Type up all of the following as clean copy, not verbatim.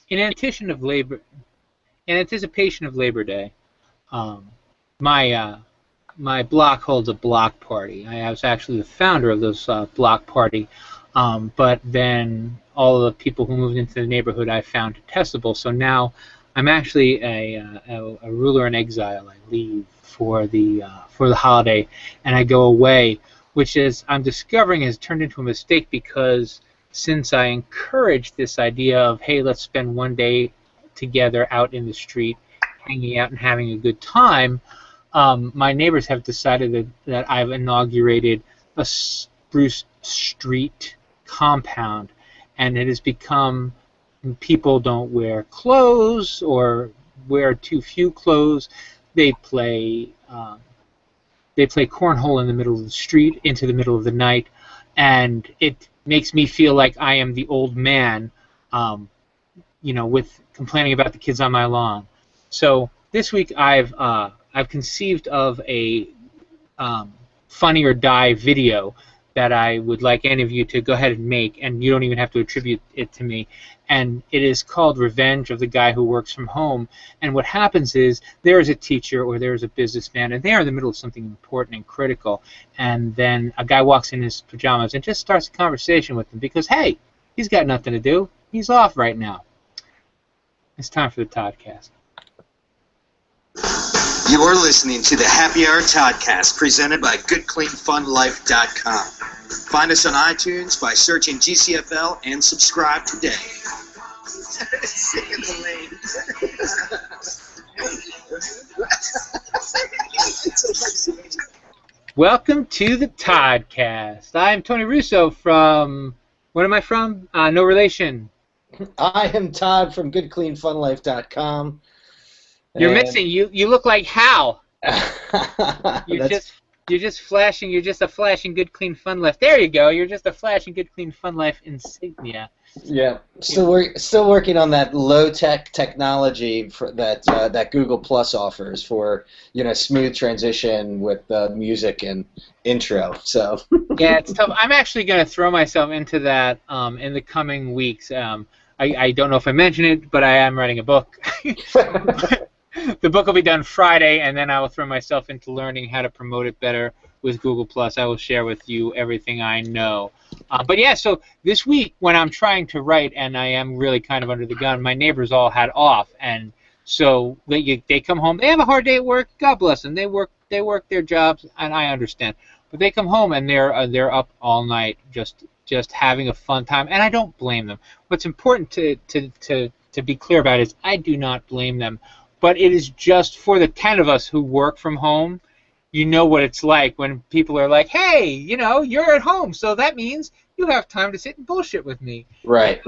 In anticipation of Labor Day, my my block holds a block party. I was actually the founder of this block party, but then all of the people who moved into the neighborhood I found detestable. So now I'm actually a ruler in exile. I leave for the holiday, and I go away, which is I'm discovering has turned into a mistake because since I encouraged this idea of, hey, let's spend one day together out in the street, hanging out and having a good time, my neighbors have decided that I've inaugurated a Spruce Street compound, and it has become people don't wear clothes or wear too few clothes. They play cornhole in the middle of the street into the middle of the night, and it makes me feel like I am the old man, with complaining about the kids on my lawn. So this week I've conceived of a Funny or Die video that I would like any of you to go ahead and make, and you don't even have to attribute it to me. And it is called Revenge of the Guy Who Works from Home. And what happens is there is a teacher or there is a businessman, and they are in the middle of something important and critical, and then a guy walks in his pajamas and just starts a conversation with them because, hey, he's got nothing to do. He's off right now. It's time for the Todcast. You're listening to the Happy Hour Todcast presented by GoodCleanFunLife.com. Find us on iTunes by searching GCFL and subscribe today. Welcome to the Todcast. I'm Tony Russo from, where am I from? No relation. I am Todd from GoodCleanFunLife.com. You're missing. You look like Hal. You're just flashing. You're just a flashing Good Clean Fun Life. There you go. You're just a flashing Good Clean Fun Life insignia. Yeah. Still working on that low tech technology that Google Plus offers for smooth transition with music and intro. So. Yeah, it's tough. I'm actually going to throw myself into that in the coming weeks. I don't know if I mentioned it, but I am writing a book. The book will be done Friday, and then I will throw myself into learning how to promote it better with Google+. I will share with you everything I know. But yeah, so this week when I'm trying to write, and I am really kind of under the gun, my neighbors all had off, and so they come home. They have a hard day at work. God bless them. They work their jobs, and I understand. But they come home and they're up all night just having a fun time, and I don't blame them. What's important to be clear about is I do not blame them. But it is just for the 10 of us who work from home, you know what it's like when people are like, hey, you're at home, so that means you have time to sit and bullshit with me. Right.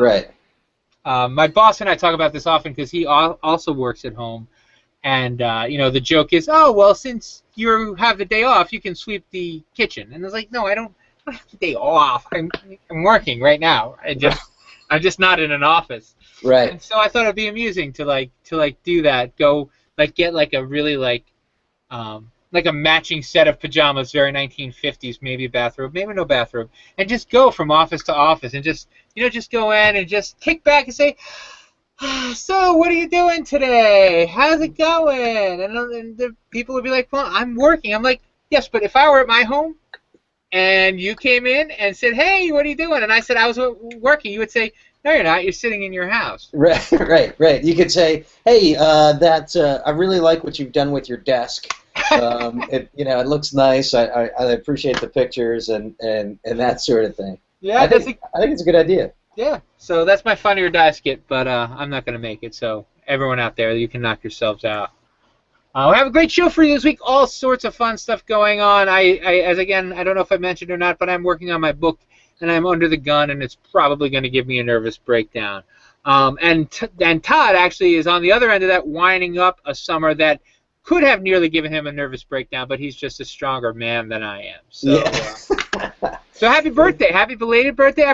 My boss and I talk about this often because he also works at home. And, the joke is, oh, well, since you have the day off, you can sweep the kitchen. And it's like, no, I don't have the day off. I'm working right now. I'm just not in an office. Right. And so I thought it'd be amusing to do that. Go get a really like a matching set of pajamas, very 1950s, maybe a bathrobe, maybe no bathrobe, and just go from office to office and just go in and just kick back and say, so what are you doing today? How's it going? And the people would be like, well, I'm working. I'm like, yes, but if I were at my home and you came in and said, hey, what are you doing? And I said I was working, you would say, no, you're not. You're sitting in your house. Right. You could say, hey, I really like what you've done with your desk. It looks nice. I appreciate the pictures and that sort of thing. Yeah, I think it's a good idea. Yeah. So that's my Funny or Die skit, but I'm not going to make it. So everyone out there, you can knock yourselves out. We have a great show for you this week. All sorts of fun stuff going on. I don't know if I mentioned or not, but I'm working on my book. And I'm under the gun, and it's probably going to give me a nervous breakdown. And Todd actually is on the other end of that, winding up a summer that could have nearly given him a nervous breakdown, but he's just a stronger man than I am. So, yeah. So happy birthday, happy belated birthday!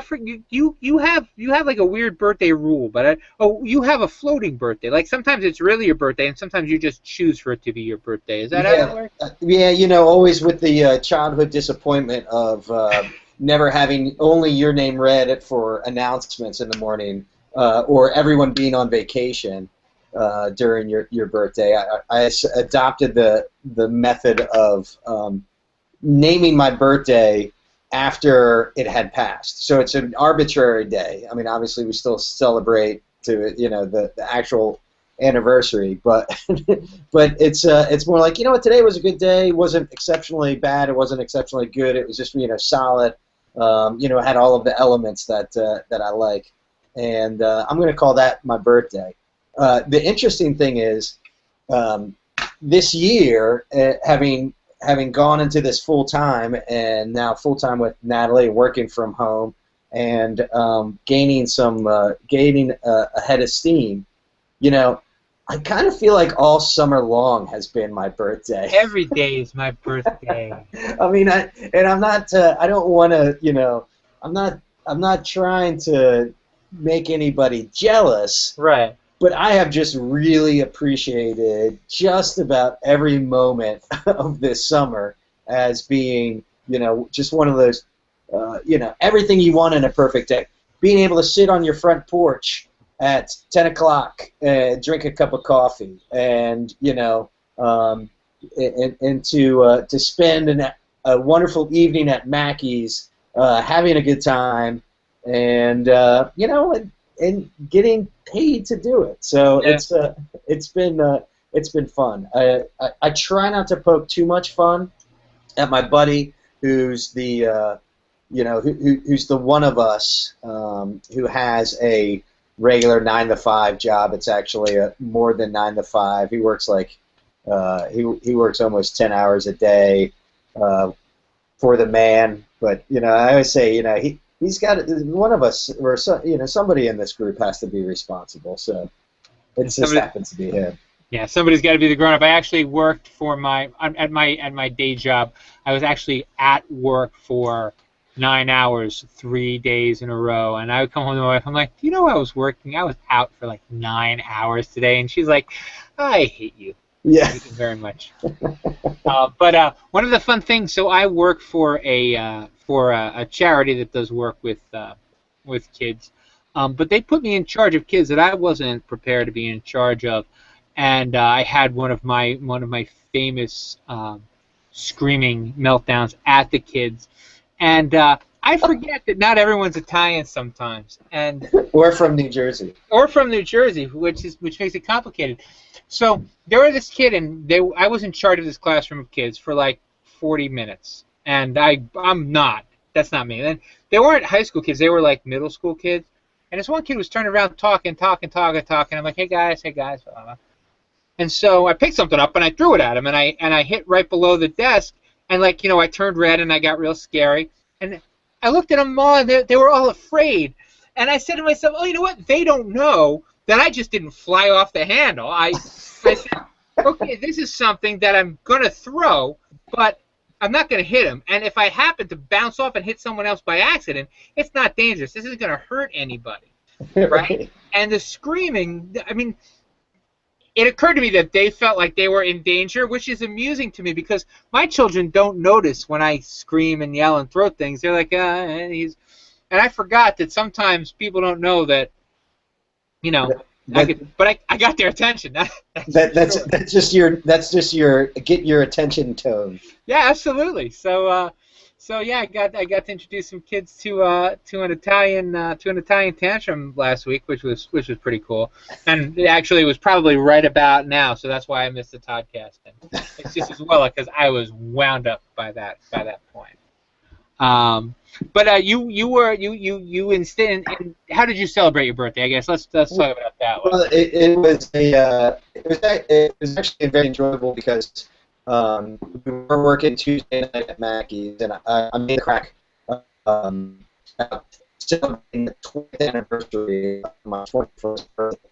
You have like a weird birthday rule, but you have a floating birthday. Like sometimes it's really your birthday, and sometimes you just choose for it to be your birthday. Is that how it works? Always with the childhood disappointment of. Never having only your name read for announcements in the morning or everyone being on vacation during your birthday. I adopted the method of naming my birthday after it had passed. So it's an arbitrary day. I mean, obviously we still celebrate to the actual anniversary, but but it's more like, today was a good day. It wasn't exceptionally bad. It wasn't exceptionally good. It was just solid. It had all of the elements that I like, and I'm going to call that my birthday. The interesting thing is, this year, having gone into this full time, and now full time with Natalie, working from home, and gaining a head of steam, I kind of feel like all summer long has been my birthday. Every day is my birthday. I mean, I'm not. I don't want to. I'm not trying to make anybody jealous. Right. But I have just really appreciated just about every moment of this summer as being, just one of those, everything you want in a perfect day. Being able to sit on your front porch at 10 o'clock and drink a cup of coffee, and and to spend a wonderful evening at Mackey's, having a good time, and and getting paid to do it. So yeah. It's been fun. I try not to poke too much fun at my buddy who's the who's the one of us who has a regular 9-to-5 job. It's actually more than 9 to 5. He works he works almost 10 hours a day for the man. But I always say he's got one of us, or somebody in this group has to be responsible. So it just happens to be him. Yeah, somebody's got to be the grown-up. I actually worked for at my day job. I was actually at work for 9 hours, 3 days in a row, and I would come home to my wife. I'm like, do you know I was working? I was out for like 9 hours today, and she's like, I hate you. Yeah. Thank you very much. But one of the fun things, so I work for a charity that does work with kids, but they put me in charge of kids that I wasn't prepared to be in charge of, and I had one of my famous screaming meltdowns at the kids, and I forget that not everyone's Italian sometimes, and or from New Jersey, which makes it complicated. So there was this kid, and I was in charge of this classroom of kids for like 40 minutes, and I'm not. That's not me. And they weren't high school kids; they were like middle school kids. And this one kid was turning around, talking. I'm like, hey guys. Blah, blah. And so I picked something up and I threw it at him, and I hit right below the desk, and I turned red and I got real scary. And I looked at them all, and they were all afraid. And I said to myself, oh, you know what? They don't know that I just didn't fly off the handle. I said, okay, this is something that I'm going to throw, but I'm not going to hit him. And if I happen to bounce off and hit someone else by accident, it's not dangerous. This isn't going to hurt anybody, right? And the screaming, I mean, it occurred to me that they felt like they were in danger, which is amusing to me because my children don't notice when I scream and yell and throw things. They're like, and I forgot that sometimes people don't know that, but I got their attention. That's just your get your attention tone. Yeah, absolutely. So yeah, I got to introduce some kids to an Italian tantrum last week, which was pretty cool. And actually, it was probably right about now, so that's why I missed the Todcast. And it's just as well because I was wound up by that point. But you instead, how did you celebrate your birthday? I guess let's talk about that one. Well, it was actually very enjoyable because we were working Tuesday night at Mackey's, and I made a crack celebrating the 20th anniversary of my 21st birthday.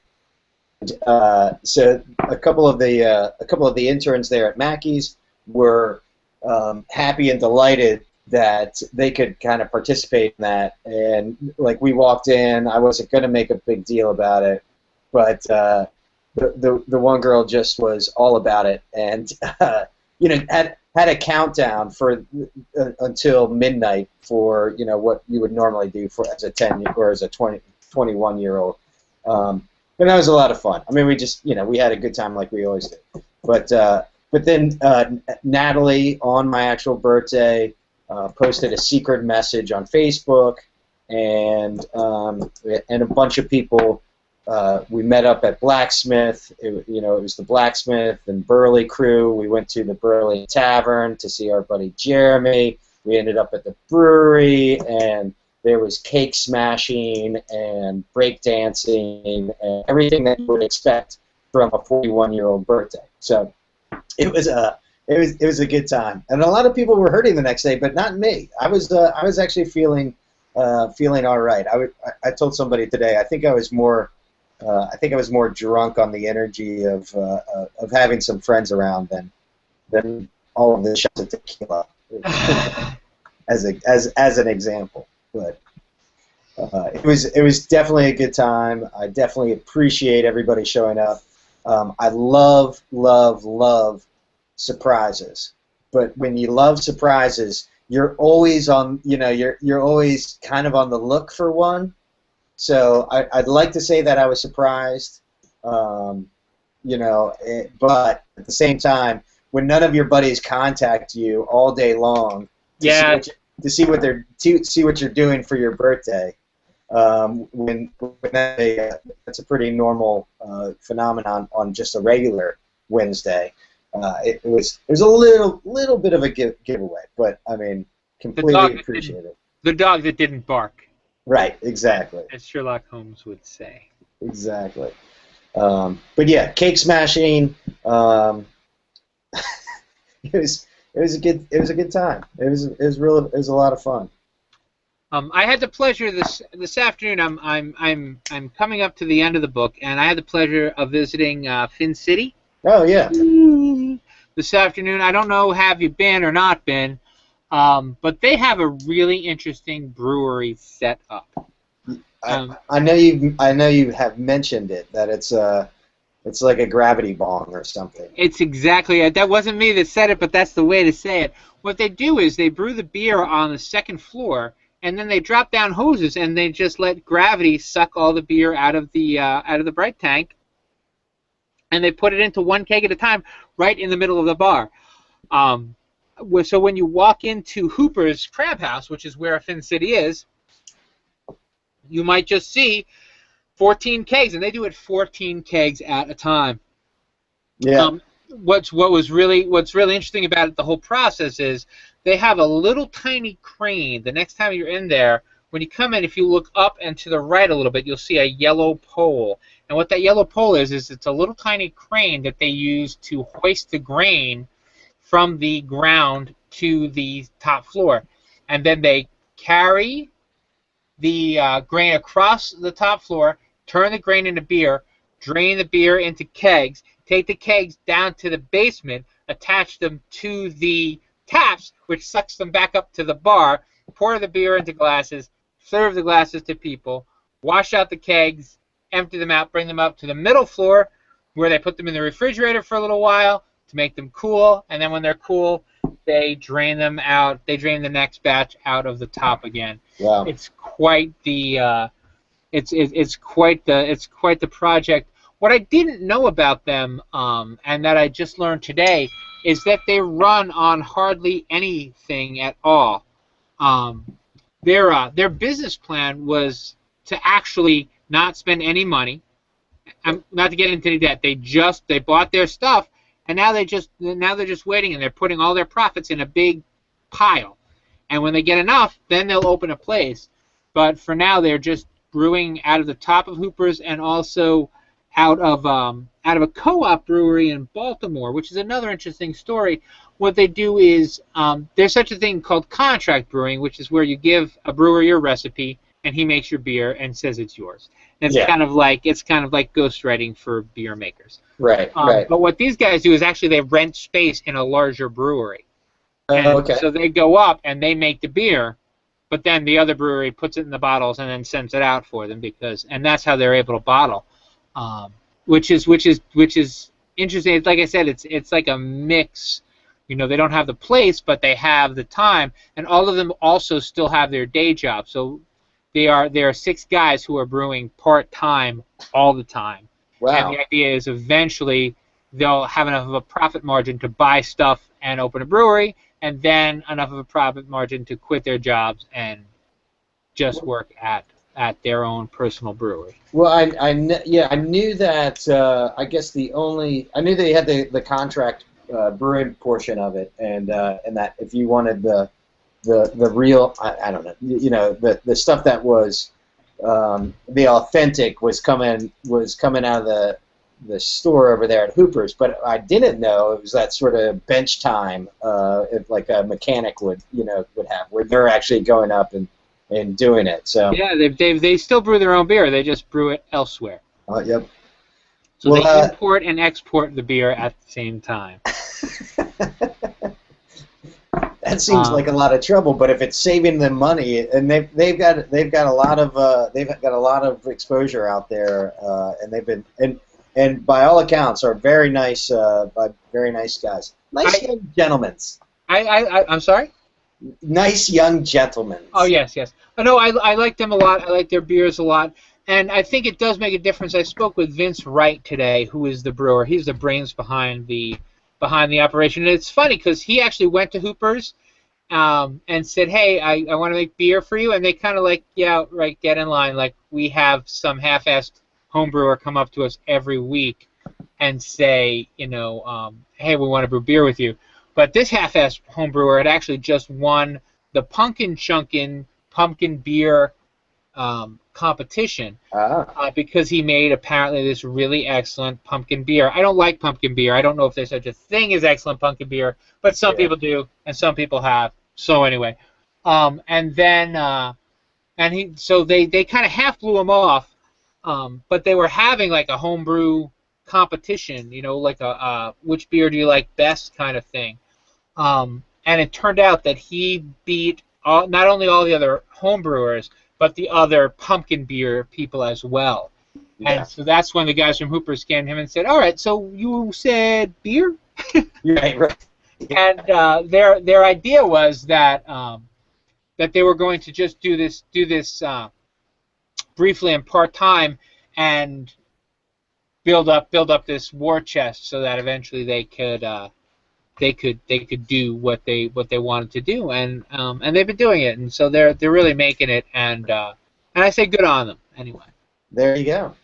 So a couple of the interns there at Mackey's were happy and delighted that they could kind of participate in that, and like we walked in, I wasn't going to make a big deal about it, but the one girl just was all about it, and had a countdown for until midnight for what you would normally do for as a 10 or as a 21-year-old. And that was a lot of fun. I mean, we just, we had a good time like we always do. But then Natalie, on my actual birthday, posted a secret message on Facebook, and a bunch of people. We met up at Blacksmith. It was the Blacksmith and Burley crew. We went to the Burley Tavern to see our buddy Jeremy. We ended up at the brewery, and there was cake smashing and break dancing and everything that you would expect from a 41-year-old birthday. So it was a good time, and a lot of people were hurting the next day, but not me. I was actually feeling all right. I told somebody today. I think I was more drunk on the energy of having some friends around than all of the shots of tequila, as an example. But it was definitely a good time. I definitely appreciate everybody showing up. I love surprises, but when you love surprises, you're always on. You're always kind of on the look for one. So I'd like to say that I was surprised, but at the same time, when none of your buddies contact you all day long to see what you're doing for your birthday, that's a pretty normal phenomenon on just a regular Wednesday. It was a little bit of a giveaway, but I mean, completely appreciate it. The dog that didn't bark. Right, exactly. As Sherlock Holmes would say. Exactly. But yeah, cake smashing. It was a good time. It was a lot of fun. I had the pleasure this afternoon. I'm coming up to the end of the book, and I had the pleasure of visiting Fin City. Oh yeah. This afternoon. I don't know, have you been or not been? But they have a really interesting brewery set up. I know you have mentioned it, that it's like a gravity bong or something. It's exactly it. That wasn't me that said it, but that's the way to say it. What they do is they brew the beer on the second floor, and then they drop down hoses and they just let gravity suck all the beer out of the bright tank, and they put it into one keg at a time right in the middle of the bar. So when you walk into Hooper's Crab House, which is where Fin City is, you might just see 14 kegs, and they do it 14 kegs at a time. Yeah. What's really interesting about it, the whole process, is they have a little tiny crane. The next time you're in there, when you come in, if you look up and to the right a little bit, you'll see a yellow pole. And what that yellow pole is it's a little tiny crane that they use to hoist the grain from the ground to the top floor, and then they carry the grain across the top floor, turn the grain into beer, drain the beer into kegs, take the kegs down to the basement, attach them to the taps, which sucks them back up to the bar, pour the beer into glasses, serve the glasses to people, wash out the kegs, empty them out, bring them up to the middle floor, where they put them in the refrigerator for a little while to make them cool, and then when they're cool, they drain them out. They drain the next batch out of the top again. Wow. It's quite the it's quite the project. What I didn't know about them, and that I just learned today, is that they run on hardly anything at all. Their business plan was to actually not spend any money. Not to get into any debt. They bought their stuff. And now they're just waiting, and they're putting all their profits in a big pile. And when they get enough, then they'll open a place. But for now, they're just brewing out of the top of Hooper's and also out of a co-op brewery in Baltimore, which is another interesting story. What they do is there's such a thing called contract brewing, which is where you give a brewer your recipe, and he makes your beer and says it's yours. And it's kind of like ghostwriting for beer makers. Right. But what these guys do is actually they rent space in a larger brewery. Okay. So they go up and they make the beer, but then the other brewery puts it in the bottles and then sends it out for them and that's how they're able to bottle, which is interesting. Like I said, it's like a mix. They don't have the place, but they have the time, and all of them also still have their day job. So There are 6 guys who are brewing part-time all the time. Wow. And the idea is eventually they'll have enough of a profit margin to buy stuff and open a brewery, and then enough of a profit margin to quit their jobs and just work at their own personal brewery. Well, I knew that. I guess I knew they had the contract brewing portion of it, and that if you wanted the real, I don't know, the stuff that was the authentic was coming out of the store over there at Hooper's, but I didn't know it was that sort of bench time, like a mechanic would have, where they're actually going up and doing it. So yeah, they still brew their own beer. They just brew it elsewhere. Yep. So they import and export the beer at the same time. That seems like a lot of trouble, but if it's saving them money, and they've got a lot of exposure out there, and they've been and by all accounts are very nice guys, nice young gentlemen. I'm sorry. Nice young gentlemen. Oh yes. Oh, no, I like them a lot. I like their beers a lot, and I think it does make a difference. I spoke with Vince Wright today, who is the brewer. He's the brains behind the operation. And it's funny because he actually went to Hooper's and said, hey, I want to make beer for you. And they kind of like, yeah, right, get in line. Like, we have some half-assed home brewer come up to us every week and say, hey, we want to brew beer with you. But this half-assed home brewer had actually just won the Pumpkin Chunkin' pumpkin beer competition because he made apparently this really excellent pumpkin beer. I don't like pumpkin beer. I don't know if there's such a thing as excellent pumpkin beer, but some people do and some people have. So anyway, so they kind of half blew him off, but they were having like a homebrew competition, like a which beer do you like best kind of thing. And it turned out that he beat not only all the other homebrewers, but the other pumpkin beer people as well. Yeah. And so that's when the guys from Hooper scanned him and said, all right, so you said beer? Right. And their idea was that they were going to just do this briefly and part-time and build up this war chest so that eventually they could do what they wanted to do, and they've been doing it, and so they're really making it, and I say good on them anyway. There you go.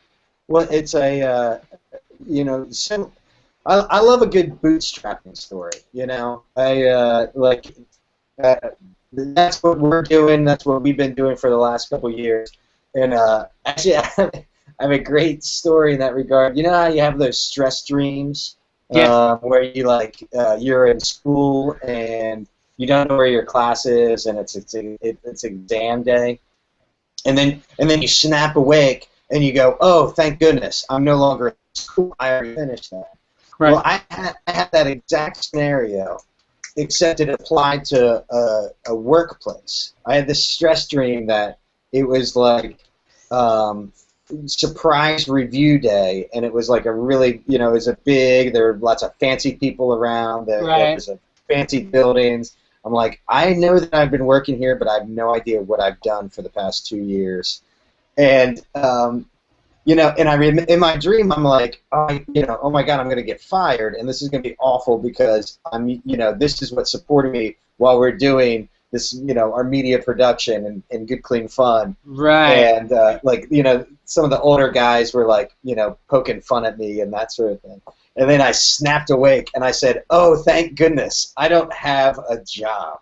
Well, it's I love a good bootstrapping story. That's what we're doing. That's what we've been doing for the last couple of years, and actually I have a great story in that regard. You know how you have those stress dreams? Yeah. Where you're in school and you don't know where your class is, and it's exam day, and then you snap awake and you go, oh, thank goodness, I'm no longer in school. I already finished that. Right. Well, I had that exact scenario, except it applied to a workplace. I had this stress dream that it was like surprise review day, and it was like a really, it was there were lots of fancy people around, there was fancy buildings. I'm like, I know that I've been working here, but I have no idea what I've done for the past 2 years. And and in my dream, I'm like, oh my God, I'm going to get fired, and this is going to be awful because this is what supported me while we're doing this, our media production and Good Clean Fun. Right. And some of the older guys were like, poking fun at me and that sort of thing. And then I snapped awake and I said, oh, thank goodness, I don't have a job.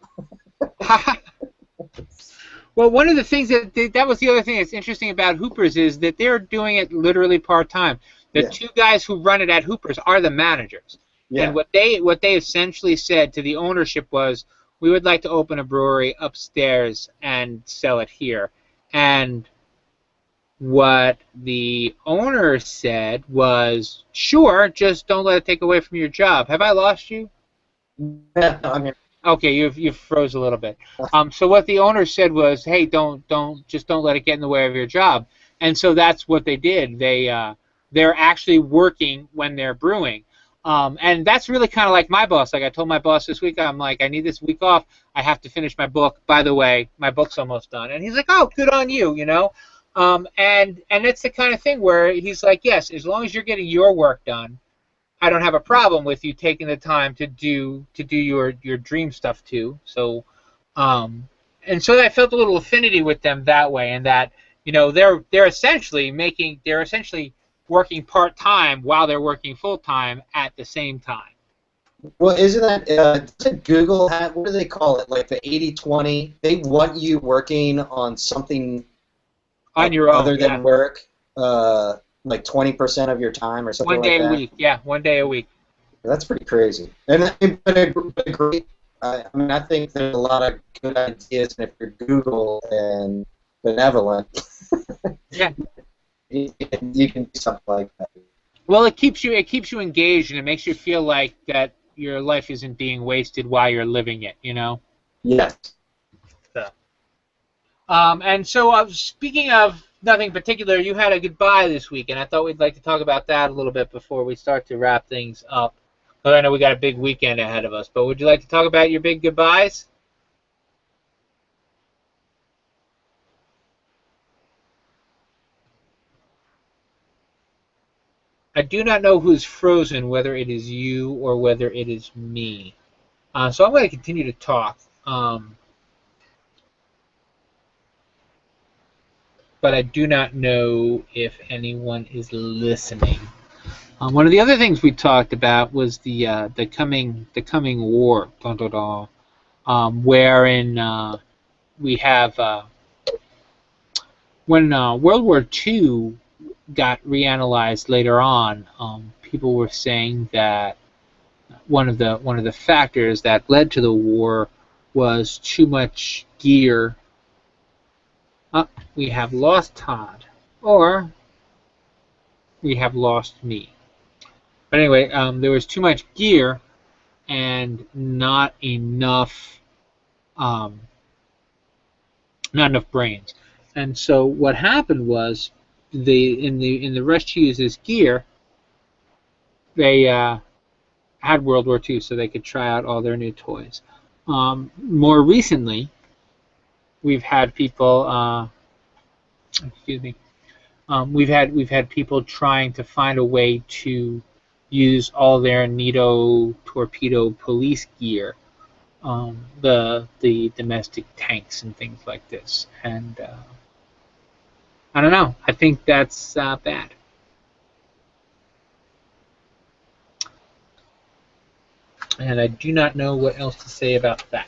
Well, one of the things that was the other thing that's interesting about Hooper's is that they're doing it literally part-time. The two guys who run it at Hooper's are the managers. Yeah. And what they essentially said to the ownership was, we would like to open a brewery upstairs and sell it here. And what the owner said was, sure, just don't let it take away from your job. Have I lost you? I'm here. Okay, you froze a little bit. So what the owner said was, hey, don't let it get in the way of your job. And so that's what they did. They're actually working when they're brewing. And that's really kind of like my boss. Like I told my boss this week, I'm like, I need this week off. I have to finish my book. By the way, my book's almost done. And he's like, oh, good on you, you know. And it's the kind of thing where he's like, yes, as long as you're getting your work done, I don't have a problem with you taking the time to do your dream stuff too. So, and so I felt a little affinity with them that way, and that they're essentially working part-time while they're working full-time at the same time. Well, isn't that doesn't Google have, what do they call it, like the 80-20? They want you working on something on your own, other than work, like 20% of your time or something like that? 1 day a week, yeah, 1 day a week. That's pretty crazy. And but a great, I mean, I think there's a lot of good ideas, and if you're Google and benevolent, yeah. You can do something like that. Well, it keeps you engaged, and it makes you feel like that your life isn't being wasted while you're living it, you know? Yes. So, and so speaking of nothing particular, you had a goodbye this week, and I thought we'd like to talk about that a little bit before we start to wrap things up. But I know we got a big weekend ahead of us, but would you like to talk about your big goodbyes? I do not know who's frozen, whether it is you or whether it is me. So I'm going to continue to talk. But I do not know if anyone is listening. One of the other things we talked about was the coming war, wherein we have when World War II got reanalyzed later on, people were saying that one of the factors that led to the war was too much gear. We have lost Todd, or we have lost me. But anyway, there was too much gear and not enough brains. And so what happened was, in the rush to use this gear, they had World War II so they could try out all their new toys. More recently, we've had people. Excuse me. We've had people trying to find a way to use all their NATO torpedo police gear, the domestic tanks and things like this, and I don't know. I think that's bad. And I do not know what else to say about that.